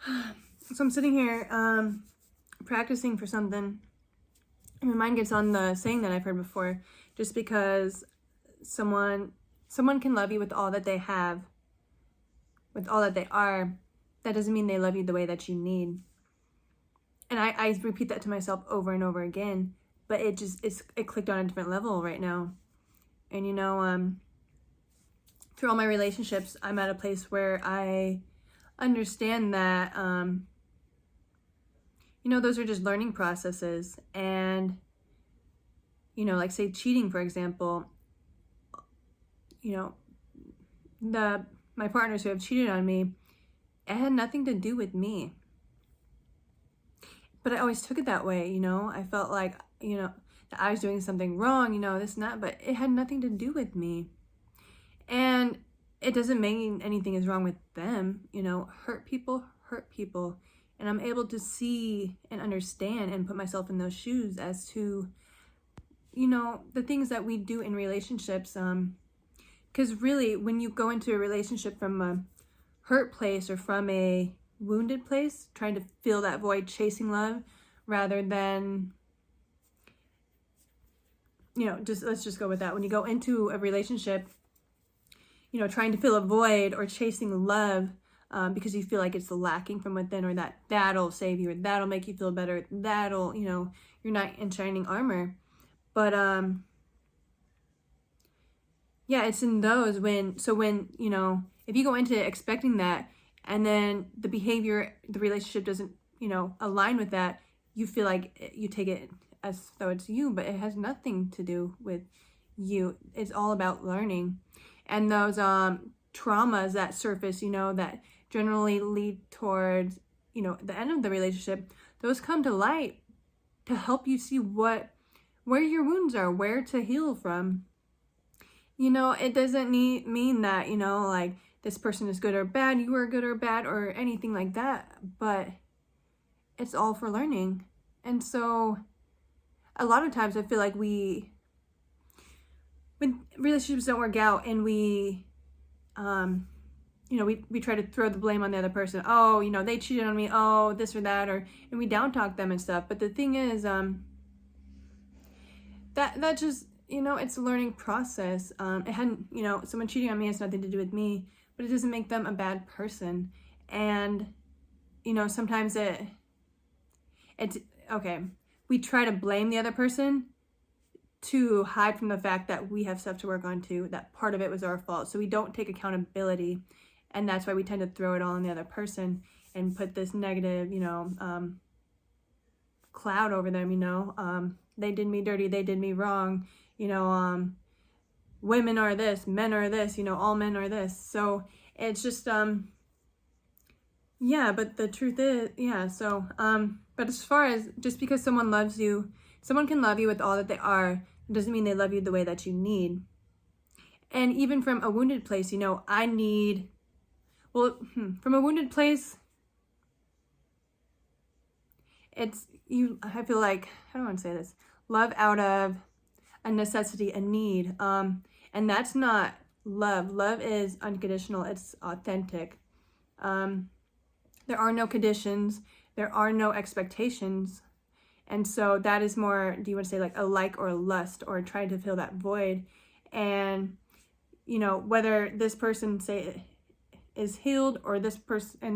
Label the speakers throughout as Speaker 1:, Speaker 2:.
Speaker 1: So I'm sitting here practicing for something, and my mind gets on the saying that I've heard before: just because someone can love you with all that they have, with all that they are, that doesn't mean they love you the way that you need. And I repeat that to myself over and over again, but it clicked on a different level right now. And through all my relationships, I'm at a place where I understand that those are just learning processes. And like, say, cheating, for example, my partners who have cheated on me, it had nothing to do with me, but I always took it that way. I felt like that I was doing something wrong, this and that, but it had nothing to do with me. And it doesn't mean anything is wrong with them. Hurt people hurt people. And I'm able to see and understand and put myself in those shoes as to the things that we do in relationships. Because really, when you go into a relationship from a hurt place or from a wounded place, trying to fill that void, chasing love, rather than, let's just go with that. When you go into a relationship, trying to fill a void or chasing love because you feel like it's lacking from within, or that'll save you, or that'll make you feel better, that'll, you're not in shining armor. But yeah, it's in those when if you go into it expecting that, and then the behavior, the relationship doesn't, align with that, you feel like you take it as though it's you, but it has nothing to do with you. It's all about learning. And those traumas that surface, that generally lead towards, the end of the relationship, those come to light to help you see where your wounds are, where to heal from. It doesn't mean that, like, this person is good or bad, you are good or bad, or anything like that, but it's all for learning. And so a lot of times I feel like when relationships don't work out and we try to throw the blame on the other person. Oh, they cheated on me. Oh, this or that, and we down talk them and stuff. But the thing is, that just, it's a learning process. It hadn't, someone cheating on me has nothing to do with me, but it doesn't make them a bad person. And, sometimes it's okay. We try to blame the other person to hide from the fact that we have stuff to work on too, that part of it was our fault. So we don't take accountability. And that's why we tend to throw it all on the other person and put this negative, cloud over them, they did me dirty, they did me wrong, women are this, men are this, all men are this. So it's just, yeah, but the truth is, yeah, so, but as far as just because someone loves you, someone can love you with all that they are, it doesn't mean they love you the way that you need. And even from a wounded place, from a wounded place, I feel like, how do I want to say this? Love out of a necessity, a need. And that's not love. Love is unconditional. It's authentic. There are no conditions. There are no expectations. And so that is more, do you want to say like a like or a lust, or trying to fill that void? And, whether this person is healed, or this person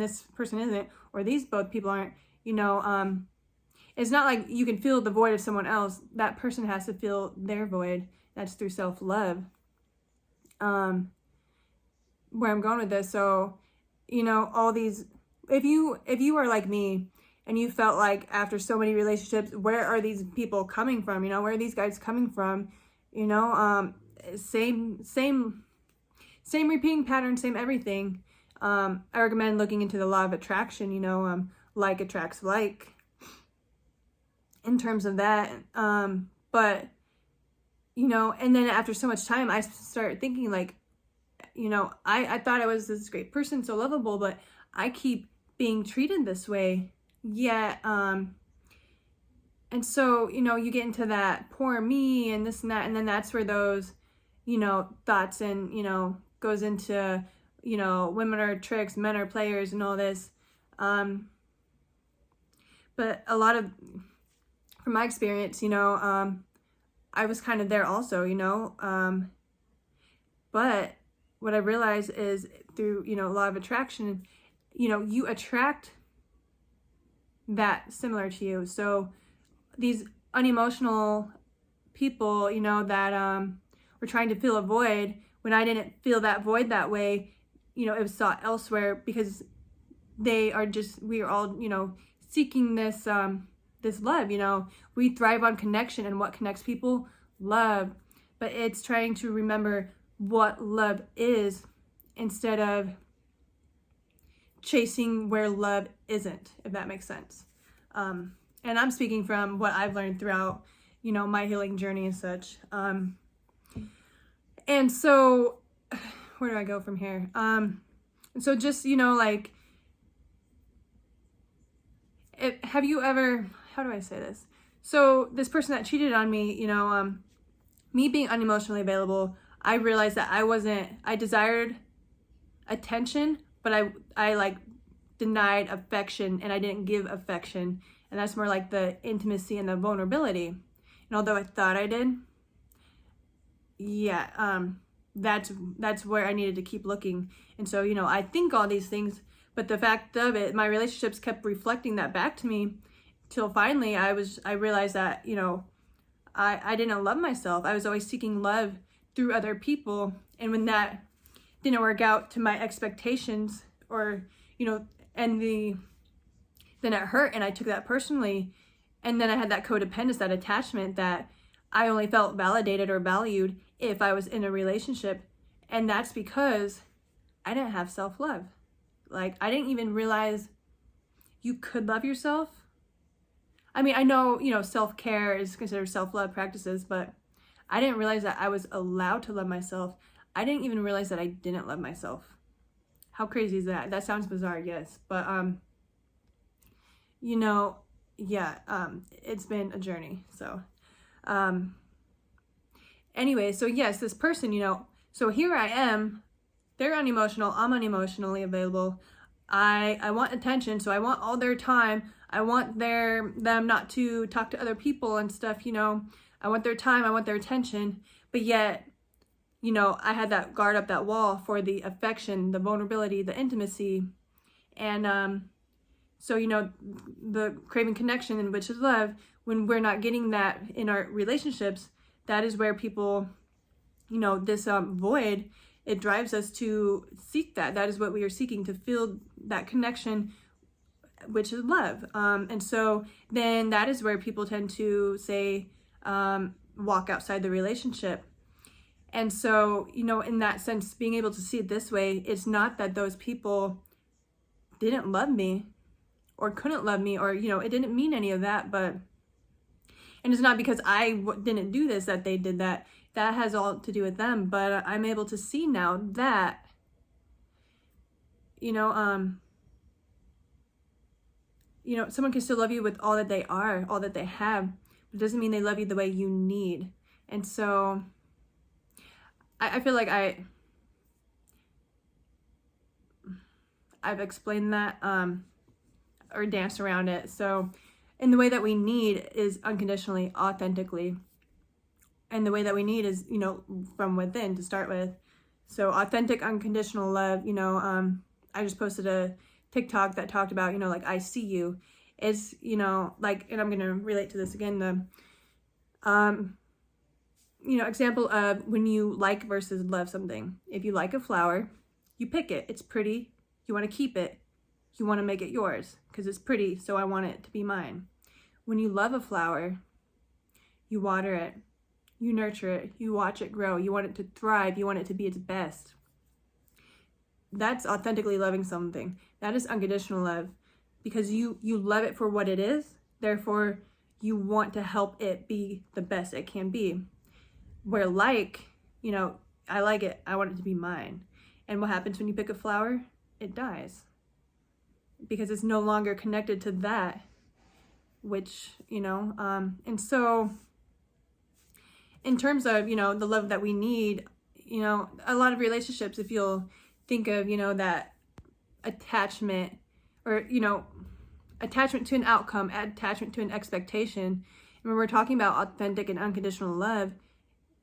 Speaker 1: isn't, or these both people aren't, it's not like you can fill the void of someone else. That person has to fill their void. That's through self-love. Where I'm going with this. So, all these, if you are like me and you felt like after so many relationships, where are these people coming from? Where are these guys coming from? Same repeating pattern, same everything. I recommend looking into the law of attraction, like attracts like, in terms of that. But, and then after so much time, I started thinking like, I thought I was this great person, so lovable, but I keep being treated this way. Yet, and so, you get into that poor me and this and that, and then that's where those, thoughts and, goes into, women are tricks, men are players, and all this. But a lot of, from my experience, I was kind of there also, but what I realized is through, law of attraction, you attract that similar to you. So these unemotional people, that were trying to fill a void, when I didn't feel that void that way, it was sought elsewhere, because we are all, seeking this this love. We thrive on connection, and what connects people? Love. But it's trying to remember what love is instead of chasing where love isn't, if that makes sense. And I'm speaking from what I've learned throughout, my healing journey and such. And so where do I go from here? And so just, have you ever, how do I say this? So this person that cheated on me, me being unemotionally available, I realized that I desired attention, but I like denied affection, and I didn't give affection. And that's more like the intimacy and the vulnerability. And although I thought I did, that's where I needed to keep looking. And so, I think all these things, but the fact of it, my relationships kept reflecting that back to me, till finally I realized that, I didn't love myself. I was always seeking love through other people. And when that didn't work out to my expectations, or, then it hurt, and I took that personally. And then I had that codependence, that attachment, that I only felt validated or valued if I was in a relationship. And that's because I didn't have self-love. Like, I didn't even realize you could love yourself. I mean, I know, self-care is considered self-love practices, but I didn't realize that I was allowed to love myself. I didn't even realize that I didn't love myself. How crazy is that? That sounds bizarre, yes. But, it's been a journey. So, anyway, so yes, this person, so here I am. They're unemotional. I'm unemotionally available. I want attention, so I want all their time. I want them not to talk to other people and stuff, I want their time, I want their attention. But yet, I had that guard up that wall for the affection, the vulnerability, the intimacy. And so, the craving connection, which is love, when we're not getting that in our relationships, that is where people, this void, it drives us to seek that. That is what we are seeking, to feel that connection, which is love. And so then that is where people tend to say, walk outside the relationship. And so, in that sense, being able to see it this way, it's not that those people didn't love me or couldn't love me, or, it didn't mean any of that. But, and it's not because I didn't do this that they did that. That has all to do with them. But I'm able to see now that, someone can still love you with all that they are, all that they have. But it doesn't mean they love you the way you need. And so I feel like I've explained that, or danced around it. So, and the way that we need is unconditionally, authentically. And the way that we need is, from within to start with. So authentic, unconditional love, I just posted a TikTok that talked about, like, I see you. It's, like, and I'm going to relate to this again, the, example of when you like versus love something. If you like a flower, you pick it. It's pretty. You want to keep it. You want to make it yours because it's pretty, so I want it to be mine. When you love a flower, you water it. You nurture it. You watch it grow. You want it to thrive. You want it to be its best. That's authentically loving something. That is unconditional love, because you love it for what it is. Therefore, you want to help it be the best it can be. Where I like it. I want it to be mine. And what happens when you pick a flower? It dies. Because it's no longer connected to that, which, and so in terms of, the love that we need, a lot of relationships, if you'll think of, that attachment or, you know, attachment to an outcome, attachment to an expectation. And when we're talking about authentic and unconditional love,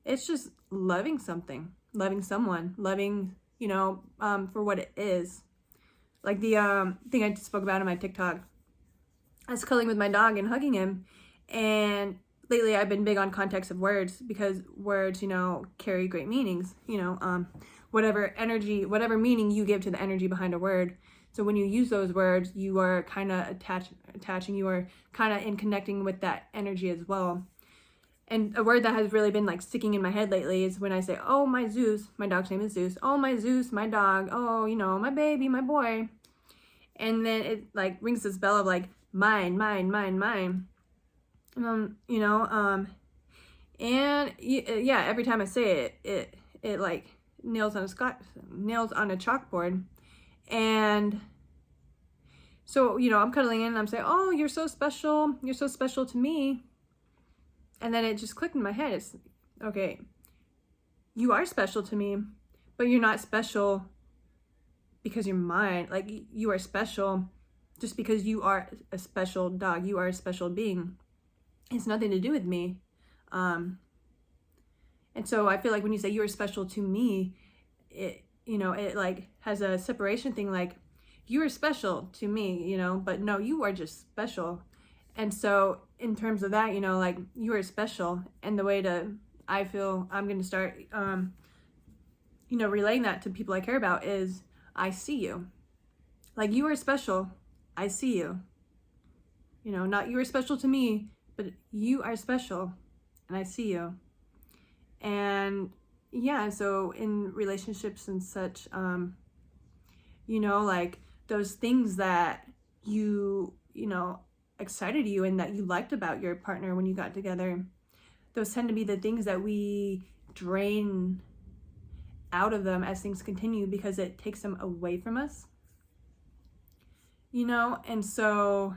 Speaker 1: it's just loving something, loving someone, loving, you know, for what it is. Like the thing I just spoke about in my TikTok. I was cuddling with my dog and hugging him, and lately I've been big on context of words, because words, you know, carry great meanings, you know, whatever energy, whatever meaning you give to the energy behind a word. So when you use those words, you are kind of attaching, you are kind of in connecting with that energy as well. And a word that has really been like sticking in my head lately is when I say, oh, my Zeus, my dog's name is Zeus. Oh, my Zeus, my dog. Oh, you know, my baby, my boy. And then it like rings this bell of like, mine, mine, mine, mine. You know, and yeah, every time I say it, it like nails on a chalkboard. And so, you know, I'm cuddling in and I'm saying, oh, you're so special. You're so special to me. And then it just clicked in my head. It's okay. You are special to me, but you're not special because you're mine. Like, you are special just because you are a special dog. You are a special being. It's nothing to do with me. And so I feel like when you say you are special to me, it, you know, it like has a separation thing, like you are special to me, you know, but no, you are just special. And so in terms of that, you know, like you are special. And the way I feel I'm going to start, you know, relaying that to people I care about is I see you. Like, you are special. I see you. You know, not you are special to me, but you are special and I see you. And yeah, so in relationships and such, you know, like those things that you know, excited you and that you liked about your partner when you got together, those tend to be the things that we drain out of them as things continue, because it takes them away from us, you know. And so,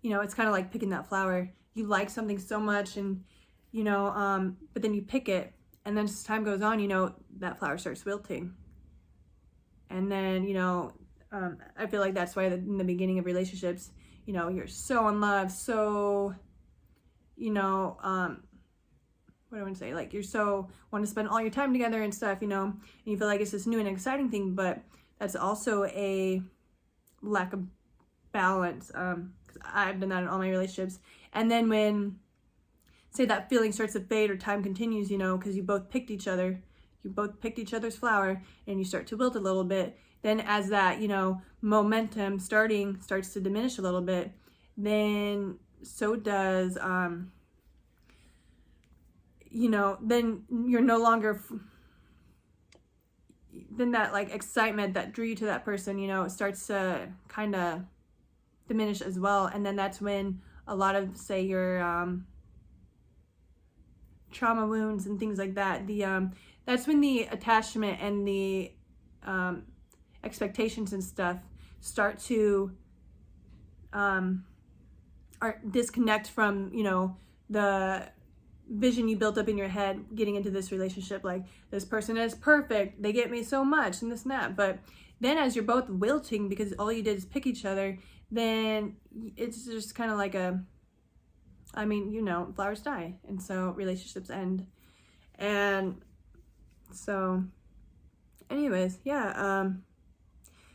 Speaker 1: you know, it's kind of like picking that flower. You like something so much, and you know, but then you pick it, and then as time goes on, you know, that flower starts wilting. And then, you know, I feel like that's why in the beginning of relationships, you know, you're so in love, so, you know, what do I want to say? Like, you're so want to spend all your time together and stuff, you know, and you feel like it's this new and exciting thing, but that's also a lack of balance. 'Cause I've done that in all my relationships. And then when, say, that feeling starts to fade or time continues, you know, because you both picked each other's flower, and you start to wilt a little bit. Then as that, you know, momentum starts to diminish a little bit, then so does, you know, then you're no longer, then that like excitement that drew you to that person, you know, it starts to kind of diminish as well. And then that's when a lot of, say, your trauma wounds and things like that, that's when the attachment and the expectations and stuff start to disconnect from, you know, the vision you built up in your head getting into this relationship. Like, this person is perfect, they get me so much, and this and that. But then as you're both wilting because all you did is pick each other, then it's just kind of like I mean, you know, flowers die, and so relationships end. And so anyways, yeah,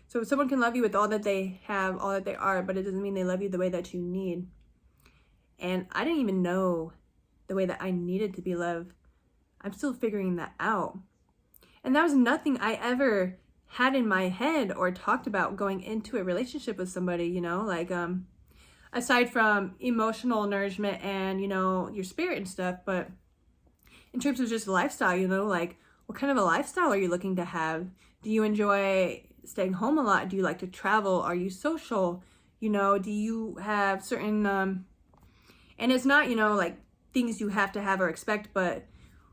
Speaker 1: so someone can love you with all that they have, all that they are, but it doesn't mean they love you the way that you need. And I didn't even know the way that I needed to be loved. I'm still figuring that out. And that was nothing I ever had in my head or talked about going into a relationship with somebody, you know, like, aside from emotional nourishment and, you know, your spirit and stuff. But in terms of just lifestyle, you know, like, what kind of a lifestyle are you looking to have? Do you enjoy staying home a lot? Do you like to travel? Are you social? You know, do you have certain, and it's not, you know, like things you have to have or expect, but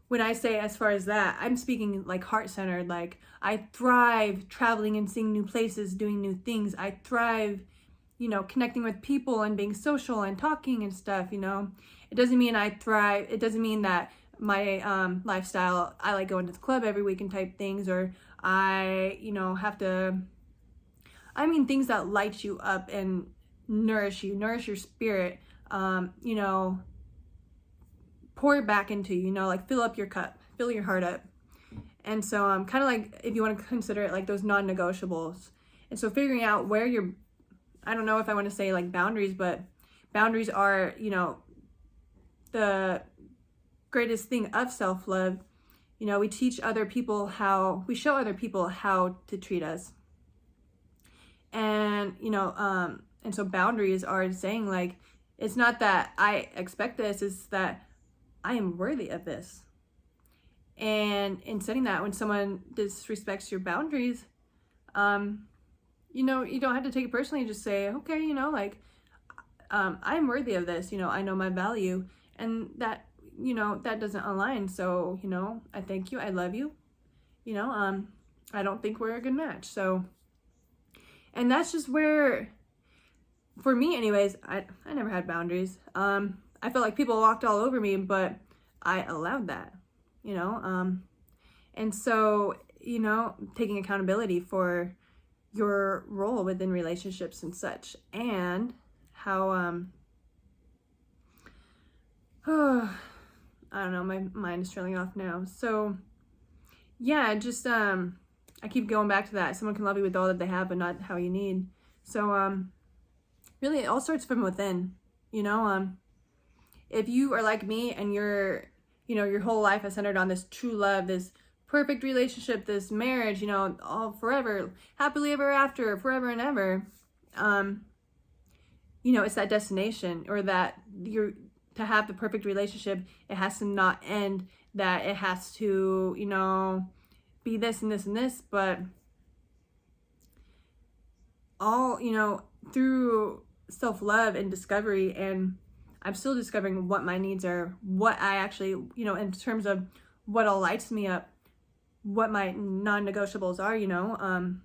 Speaker 1: when I say as far as that, I'm speaking like heart-centered. Like, I thrive traveling and seeing new places, doing new things. I thrive, you know, connecting with people and being social and talking and stuff, you know. It doesn't mean I thrive. It doesn't mean that my lifestyle, I like going to the club every weekend type things, or I, you know, have to I mean things that light you up and nourish you, nourish your spirit, you know, pour it back into you, you know, like fill up your cup, fill your heart up. And so kind of like, if you want to consider it like those non-negotiables. And so figuring out where your, I don't know if I want to say like boundaries, but boundaries are, you know, the greatest thing of self-love. You know, we teach other people how, we show other people how to treat us. And, you know, and so boundaries are saying like, it's not that I expect this, it's that I am worthy of this. And in setting that, when someone disrespects your boundaries, you know, you don't have to take it personally. Just say, okay, you know, like, I'm worthy of this. You know, I know my value, and that, you know, that doesn't align. So, you know, I thank you. I love you. You know, I don't think we're a good match. So, and that's just where, for me anyways, I never had boundaries. I felt like people walked all over me, but I allowed that, you know? And so, you know, taking accountability for your role within relationships and such, and how, I don't know, my mind is trailing off now. So yeah, just, I keep going back to that. Someone can love you with all that they have, but not how you need. So, really it all starts from within, you know? If you are like me and you're, you know, your whole life is centered on this true love, this perfect relationship, this marriage, you know, all forever, happily ever after, forever and ever, you know, it's that destination, or that you're, to have the perfect relationship, it has to not end, that it has to, you know, be this and this and this, but all, you know, through self-love and discovery, and I'm still discovering what my needs are, what I actually, you know, in terms of what all lights me up, what my non-negotiables are, you know,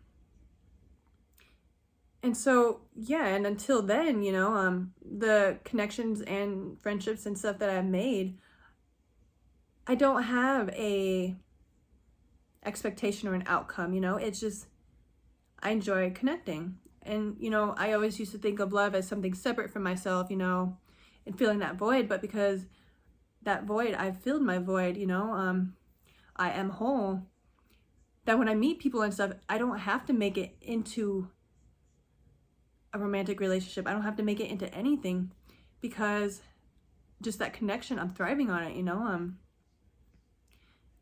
Speaker 1: and so, yeah, and until then, you know, the connections and friendships and stuff that I've made, I don't have a expectation or an outcome, you know, it's just, I enjoy connecting. And, you know, I always used to think of love as something separate from myself, you know, and feeling that void, but because that void, I've filled my void, you know, I am whole, that when I meet people and stuff, I don't have to make it into a romantic relationship. I don't have to make it into anything, because just that connection, I'm thriving on it, you know?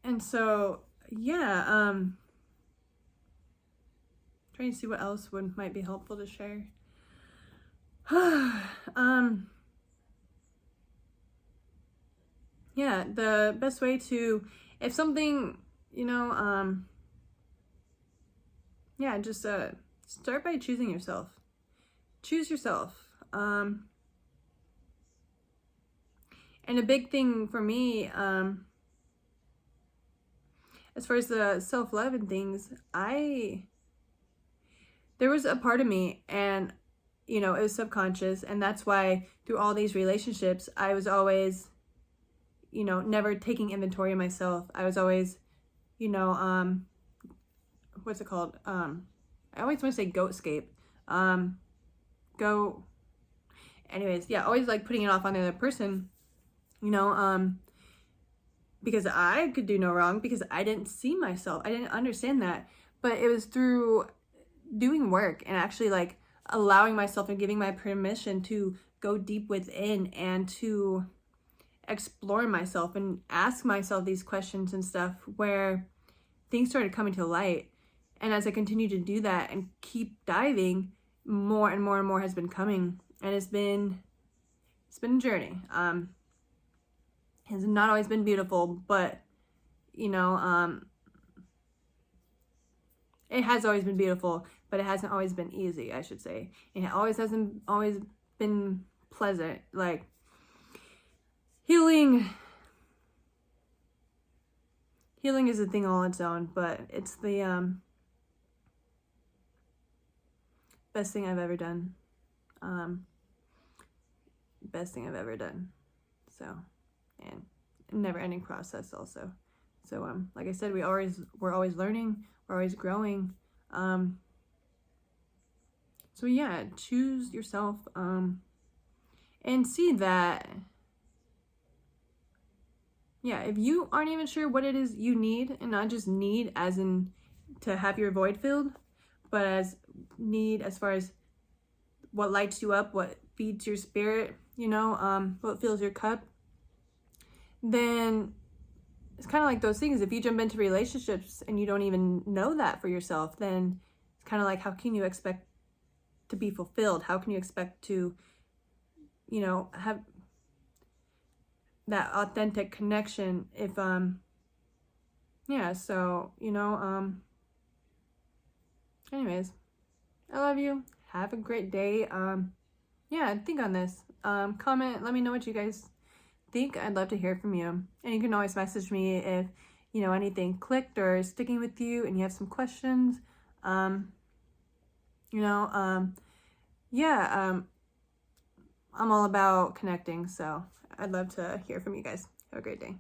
Speaker 1: And so, yeah, trying to see what else might be helpful to share. Yeah, the best way to, if something, you know, yeah, just start by choosing yourself. Choose yourself. And a big thing for me, as far as the self-love and things, there was a part of me, and, you know, it was subconscious, and that's why through all these relationships, I was always, you know, never taking inventory of myself. I was always, you know, what's it called? I always want to say goatscape. Anyways, yeah, always like putting it off on the other person, you know, because I could do no wrong, because I didn't see myself. I didn't understand that. But it was through doing work and actually like allowing myself and giving my permission to go deep within and to explore myself and ask myself these questions and stuff, where things started coming to light. And as I continue to do that and keep diving, more and more and more has been coming. And it's been a journey. It has not always been beautiful, but, you know, it has always been beautiful, but it hasn't always been easy, I should say. And it hasn't always been pleasant. Like, healing is a thing all its own, but it's the best thing I've ever done. Best thing I've ever done. So, and never-ending process also. So, like I said, we're always learning, we're always growing. So yeah, choose yourself, and see that, yeah, if you aren't even sure what it is you need, and not just need as in to have your void filled, but as need as far as what lights you up, what feeds your spirit, you know, what fills your cup, then it's kind of like those things. If you jump into relationships and you don't even know that for yourself, then it's kind of like, how can you expect to be fulfilled? How can you expect to, you know, have that authentic connection if, yeah, so, you know, anyways, I love you. Have a great day. Yeah, think on this. Comment, let me know what you guys think. I'd love to hear from you. And you can always message me if, you know, anything clicked or is sticking with you and you have some questions. You know, yeah, I'm all about connecting, so I'd love to hear from you guys. Have a great day.